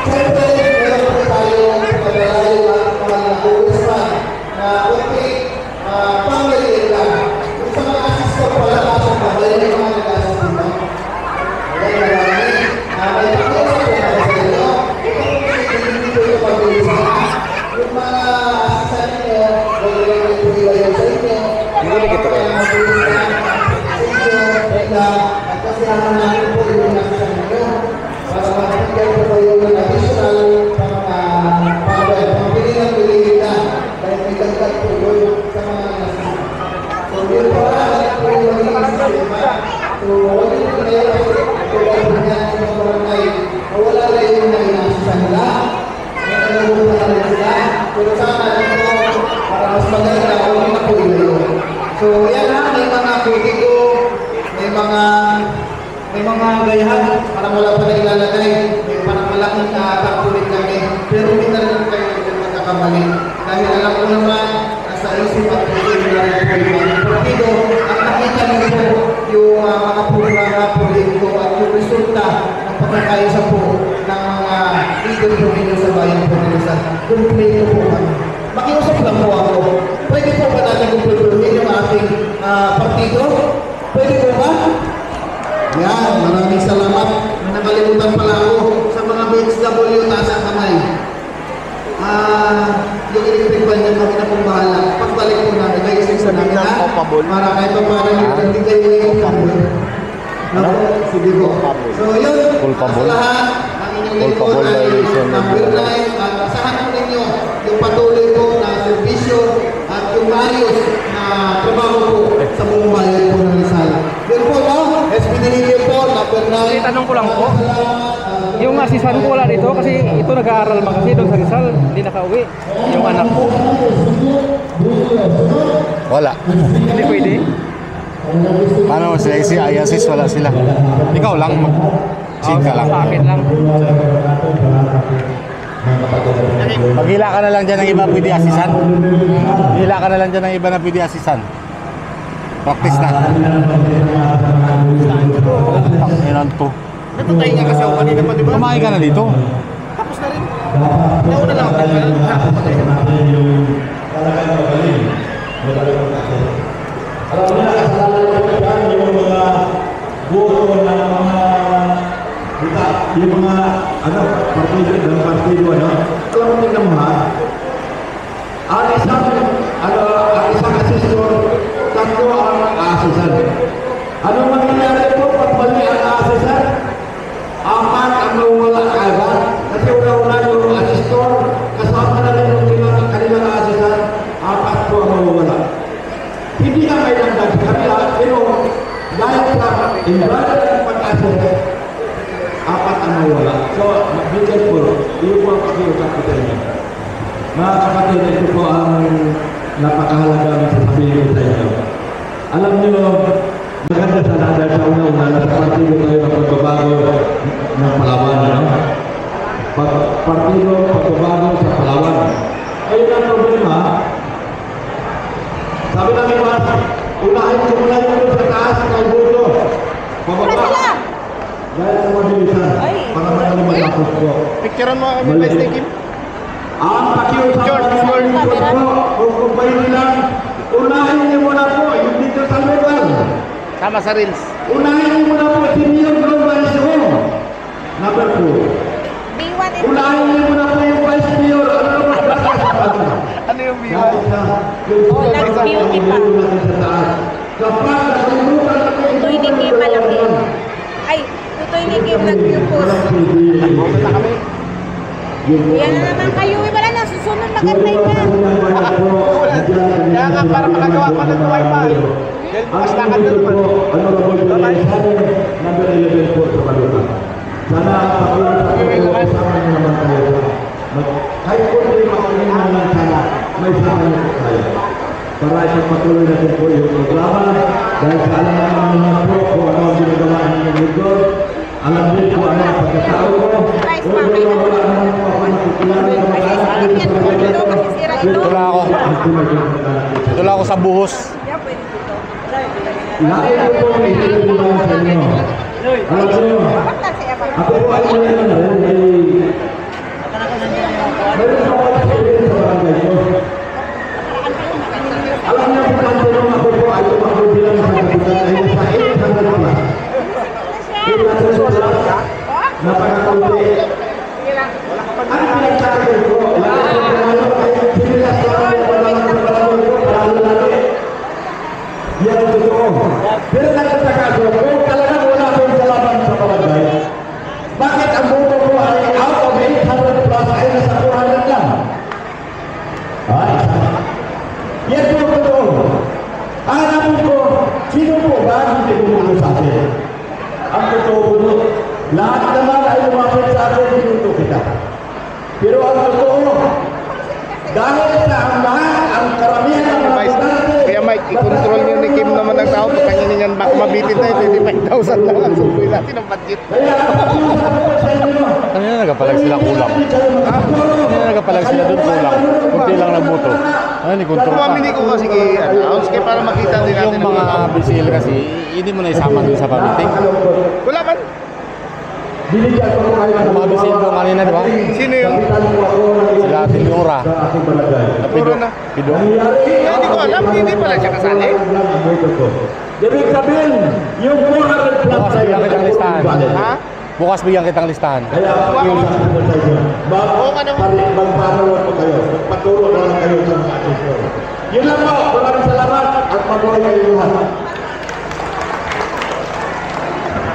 Siyempre, meron po tayong Pero sana dito, para mas maganda, huwag na po ilayo. So, yan ha, may mga putigo, may mga gayahan, parang wala pa na ilalagay, may parang malaking tapulit kami, pero hindi na rin kayo magkakamali. Dahil alam ko naman, nasa isip at putigo na rin po yung mga partido, at nakita nyo po yung mga programa, proyekto at yung resulta ng pagkakaisa po ng mga leader po ninyo sa bayan po nila sa kumpleto po kami. Makiusap lang po ako. Pwede po ba natin kumpletuhin yung ating partido? Pwede po ba? Yan, maraming salamat. Nakalimutan pala ako sa mga BHW, taas ang kamay. Yung electric ban niya, kami na pong bahala. Pagbalik po namin, may isip sa namin ha? Para kahit pa parang hindi kayo yung pabol. Sige po. So yun, sa lahat, ang inyong lingkod ay number 9 at asahan po ninyo yung patuloy po na servisyo at yung maayos na trabaho po sa buong bayan po ng Rizal. Yun po no, SPDLU po, number 9. Tanong ko lang po, yung asisan ko wala dito kasi ito nag-aaral man kasi doon sa Rizal, hindi nakauwi. Yung anak ko. Wala. Hindi pwede. Ano sila si Ayasis, wala sila. Ikaw lang mag-check ka lang. Sa akin lang. Maghila ka na lang dyan ng iba pwede asisan. Hila ka na lang dyan ng iba na pwede asisan. Practice na. Takinan to. Natutay niya kasi ako kanina pa, di ba? Kumain ka na dito. Tapos na rin. Nauna lang ako. Alam niya, kasalanan ko yan yung mga boto ng mga yung mga partido, ano? Alam mo tingnan mo ha? Ang isang asesor, tatlo ang asesor. Ano mangyayari po pag mali ang asesor? Apat ang mawala agad. Kasi una-una yung asesor, kasama na rin yung kanilang asesor, apat po ang mawala. Hindi na may nagdag sa kanila, pero dahil sa imbalan ng pag-asesor, apat ang mawala. So, bigyan po, iyo po ang pag-iusap ko sa inyo. Mga kapatid, ito po ang napakahalagang sasabihin ko sa inyo. Alam niyo, maganda sana dahil sa una-una, nasa partido tayo ng pagbabago ng Palawan, no? Partido pagbabago sa Palawan. Ayun ang problema. Sabi namin mas, unahin ko muna yung sa taas ng buto. Pababa. Dahil sa mabilisan, para makalimatapos po. Picturean mo kami ba, Sticky? Ang pakiusap namin po, kung kumpay nilang, unahin niyo muna po, yung dito sa lugar. Sama sa Reels. Unahin niyo muna po, Senior Global Show. Number 2. Unahin niyo muna po yung Vice Mayor. Ano yung view? Last beauty pa. Kapag nakalimutan na po Tutoy ni Kim malaki. Ay, tutoy ni Kim nag-post. Yan na naman kayo. Wala na, susunod magantay ka. Kaya nga para makagawa pa ng wifi. Mas lakad na naman. Number 11 po sa Baluta. Sana pakiusap po kasama niyo naman tayo. Kahit po hindi makunin naman sana, may sama niyo po tayo. Para ipagpatuloy natin po yung programa. Dahil sa alam naman naman po kung ano ang ginagawa ninyong lingkod. Alam din po ano ang pagkatao ko. Wala naman po ako nakikilala sa mga anak. Ito lang ako. Ito lang ako sa buhos. Lagi ko po ang itinulungan sa inyo. Alam nyo, ako po ay mayroon na rin ay mayroon sa mga experience sa barangay ko. Alam niyo po ang tulong ako po ay tumakbo bilang sa kapitan ay nasa 800 plus. 800 plus na pagkakunti. Ang pinagsasabi ko, lalo ay sinilas sa mga pagkakunti ko, lalo yan ang totoo. Pero nagtataka ko, kung talagang wala akong kalaban sa barangay, bakit ang boto ko ay out of 800 plus ay nasa 400 lang? Ay, yan po ang totoo. Ang namin ko, sino po ba hindi bumulo sa akin? Ang totoo po, lahat naman ay lumapit sa akin, binuto kita. Pero ang totoo, Dahil sa ang lahat, ang karamihan ng mga botante, Kaya Mike, i-control nyo ni Kim naman ang tao. Kanya niyan baka mabitin tayo, 25,000 lang ang subuhin natin ang budget. kaya nakikiusap ko sa inyo. Kanina nagapalag sila kulang. Kanina nagapalag sila doon kulang. Kunti lang nagbuto. Ano, i-control pa. Pumamili ko kasi kay announce kaya para makita din natin Yung mga BCL kasi, hindi mo na isama doon sa pamiting. Wala man. Binigyan ko kayo ng Yung mga BCL ko kanina, di ba? Sino yun? Sila Tinura. sa aking barangay. Pido. na. Pido. Hindi ko alam, hindi pala siya kasali. Ibig sabihin, yung 400 plus Bukas bigyan kitang listahan. Ha? Bukas bigyan kitang listahan. Kaya pakiusap ko sa inyo. Oo ka naman. Magpapanood po kayo. Magpaturo na lang kayo sa mga asesor. Yun lang po. Maraming salamat at mabuhay kayo lahat.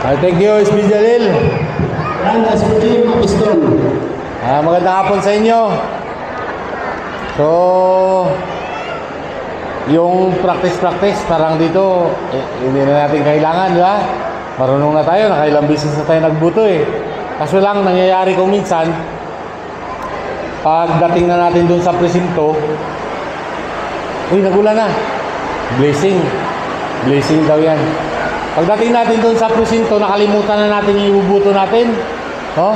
Thank you, SB Jalil. Yan, SPG, mga pistol. Magandang hapon sa inyo. So, yung practice parang dito, hindi na natin kailangan, di ba? Marunong na tayo, nakailang beses na tayo nagbuto eh. Kaso lang, nangyayari kung minsan, pagdating na natin dun sa presinto, uy, nagulan na. Blessing. Blessing daw yan. Pagdating natin dun sa presinto, nakalimutan na natin yung ibubuto natin. Oh?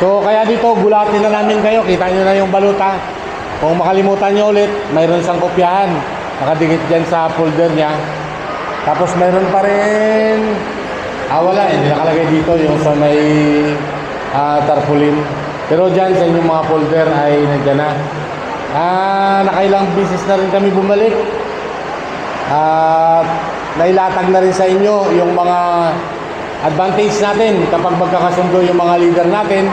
So, kaya dito, gulatin na namin kayo. Kita nyo na yung baluta. Kung makalimutan nyo ulit, mayroon siyang kopyahan. Nakadikit dyan sa folder niya. Tapos mayroon pa rin, wala, hindi nakalagay dito yung sa may tarpaulin. Pero dyan sa inyong mga folder ay nandiyan na. Nakailang beses na rin kami bumalik. Nailatag na rin sa inyo yung mga advantage natin kapag magkakasundo yung mga leader natin.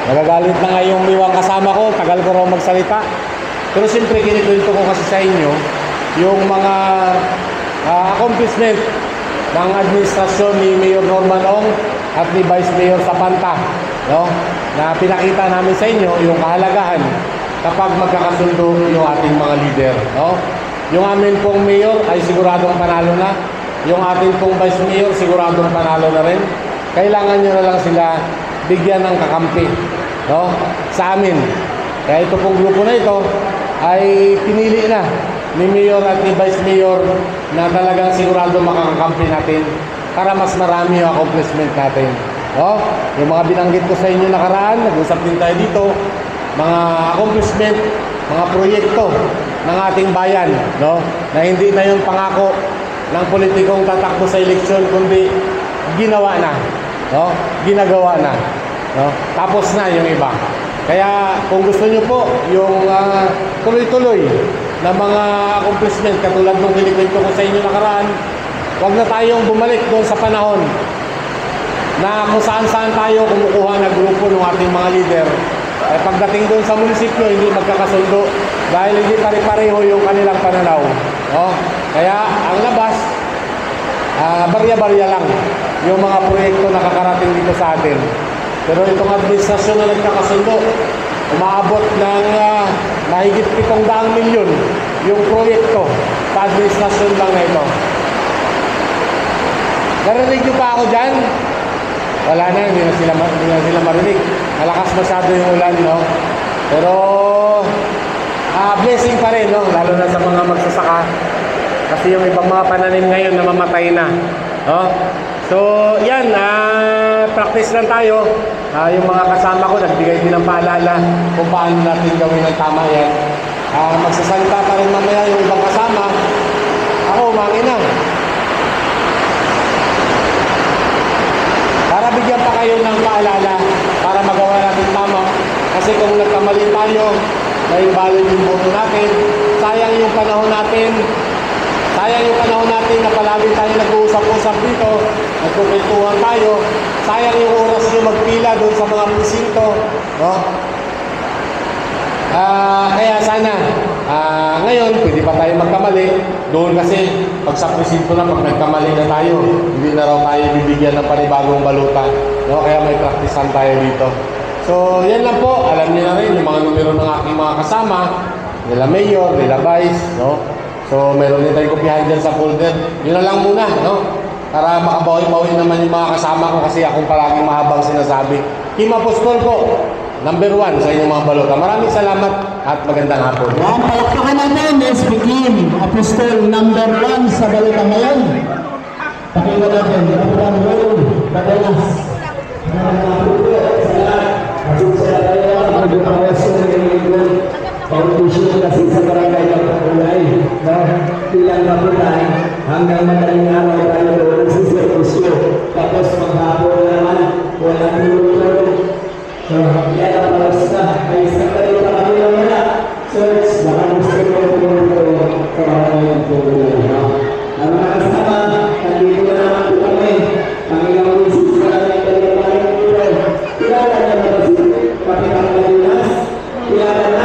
Nagagalit na nga yung miwang kasama ko, tagal ko raw magsalita. Pero siyempre kinikwento ko kasi sa inyo yung mga accomplishment ng administrasyon ni Mayor Norman Ong at ni Vice Mayor Zapanta, no? Na pinakita namin sa inyo yung kahalagahan kapag magkakasundo yung ating mga leader, no? Yung amin pong mayor ay siguradong panalo na. Yung ating pong vice mayor siguradong panalo na rin. Kailangan nyo na lang sila bigyan ng kakampi, no? Sa amin. Kaya ito pong grupo na ito ay pinili na ni mayor at ni vice mayor na talagang sigurado makakakampi natin para mas marami yung accomplishment natin, no? Yung mga binanggit ko sa inyo nakaraan, nag-usap din tayo dito, mga accomplishment, mga proyekto ng ating bayan, no? Na hindi na yung pangako ng politikong tatakbo sa eleksyon, kundi ginawa na, no? Ginagawa na, no? Tapos na yung iba. Kaya kung gusto nyo po yung tuloy-tuloy na mga accomplishment katulad ng kinikwento ko sa inyo nakaraan, huwag na tayong bumalik doon sa panahon na kung saan-saan tayo kumukuha na grupo ng ating mga leader. Pagdating doon sa munisipyo, hindi magkakasundo dahil hindi pare-pareho yung kanilang pananaw, no? Kaya ang labas, barya-barya lang yung mga proyekto na kakarating dito sa atin. Pero itong administrasyon na nagkakasundo, umaabot ng mahigit 700 milyon yung proyekto sa administrasyon lang na ito. Narinig nyo pa ako dyan? Wala na, hindi na sila marinig. Malakas masyado yung ulan, no? Pero blessing pa rin, no? Lalo na sa mga magsasaka. Kasi yung ibang mga pananim ngayon namamatay na, no? So, yan, practice lang tayo. Yung mga kasama ko, nagbigay din ng paalala kung paano natin gawin ng tama yan. Magsasalita pa rin mamaya yung ibang kasama. Ako, umangin na. Para bigyan pa kayo ng paalala para magawa natin tama. Kasi kung nagkamali tayo, may valid yung boto natin, sayang yung panahon natin. Sayang yung panahon natin na palagi tayo nag-uusap-usap dito, nagkukwentuhan tayo. Sayang yung oras nyo magpila doon sa mga presinto, no? Kaya sana, ngayon, pwede pa tayo magkamali. Doon kasi, pag sa presinto na, pag nagkamali na tayo, hindi na raw tayo bibigyan ng panibagong baluta, no? Kaya may praktisan tayo dito. So, yan lang po. Alam niyo na rin yung mga numero ng aking mga kasama, nila mayor, nila vice, no? So, meron din tayong kopyahan dyan sa folder. Yun na lang muna, no? Para makabawi-bawi naman yung mga kasama ko kasi akong palaging mahabang sinasabi. Team Apostol po, number 1 sa inyong mga balota. Maraming salamat at magandang hapon. Yan, palakpakan natin, Let's Begin. Apostol number 1 sa balita ngayon. Pakinggan natin, Kapitán Raul Badenas. Pangkusyon kasi sa barangay Kapitulay na bilang kapitan hanggang madaling araw tayo doon nagsisirkusyo. Tapos maghapon naman, walang tulog-tulog. So, yan ang palasta. Ay isang tayo pa kami lang wala. Church, baka gusto ko tulog-tulog sa barangay Kapitulay. Ang mga kasama, nandito na naman po kami. Panginoon Jesus, maraming barangay Kapitulay. Kilala niya na ba si Kapitan Malinas? Kilala na.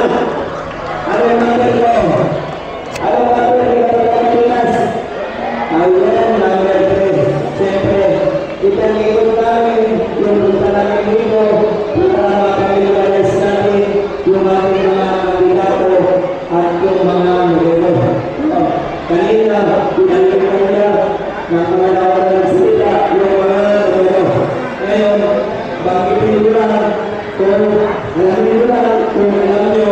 Ano yung mga ito? Ano yung mga ito? Ayan, number 3. Siyempre, itanigod namin yung punta namin dito para makapiliwalas namin yung ating mga kandidato at yung mga modelo. Kanina, pinagin ko nila ng mga nawalan ng salita yung mga modelo. Ngayon, banggitin ko lang kung alamin ko lang kung alam nyo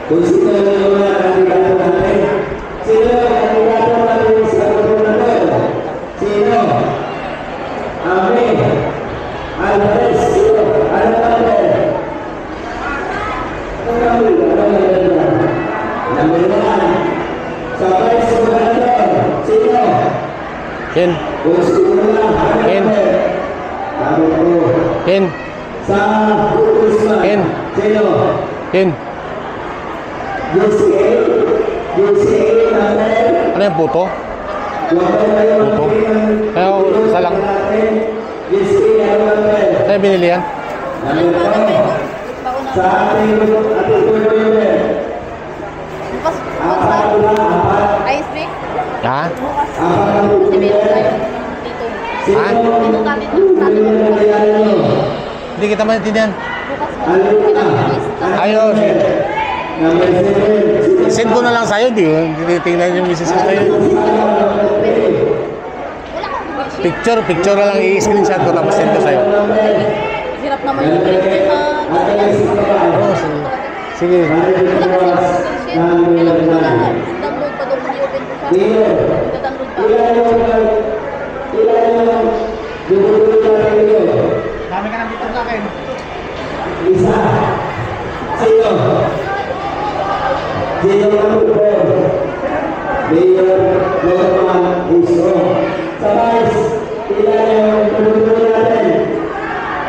kung sino yung mga kandidato natin. Sino yung kandidato natin sa gobernador? Sino? Ami. Alvarez. Sino? Ano natin? Number 1. Sa vice gobernador. Sino? Ken. Kung sino lang. Ken. Number 2. Ken. Sa Congressman. Ken. Sino? Ken. UCA. UCA natin. Ano yung puto? Huwag tayo Puto. Kaya isa lang. UCA natin. Saan binili yan? Sa ating pwede. Bukas Apat lang, apat. ice cream. Ha? Bukas. Apat ang Kasi meron pwede. tayo dito. Ha? Dito kami. Sabi ko Hindi kita maintindihan. bukas. Ano na? Ayos. Number 7. Send ko na lang sa'yo. Di tingnan yung misis ko sa'yo. Wala kang sheet. Picture na lang i-screenshot ko tapos send ko sa'yo. Hirap naman yung printer na Oo, sige. Sige. wala kasi sheet. Kailangan ko na download pa doon kung i-open ko siya. Ita-download pa. Dami ka nang dito sa akin. Isa. Sino? Sino ang upo? Mayor Norman Iso. Sa vice, ilan yung pulutuloy natin?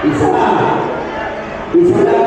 Isa. Isa lang.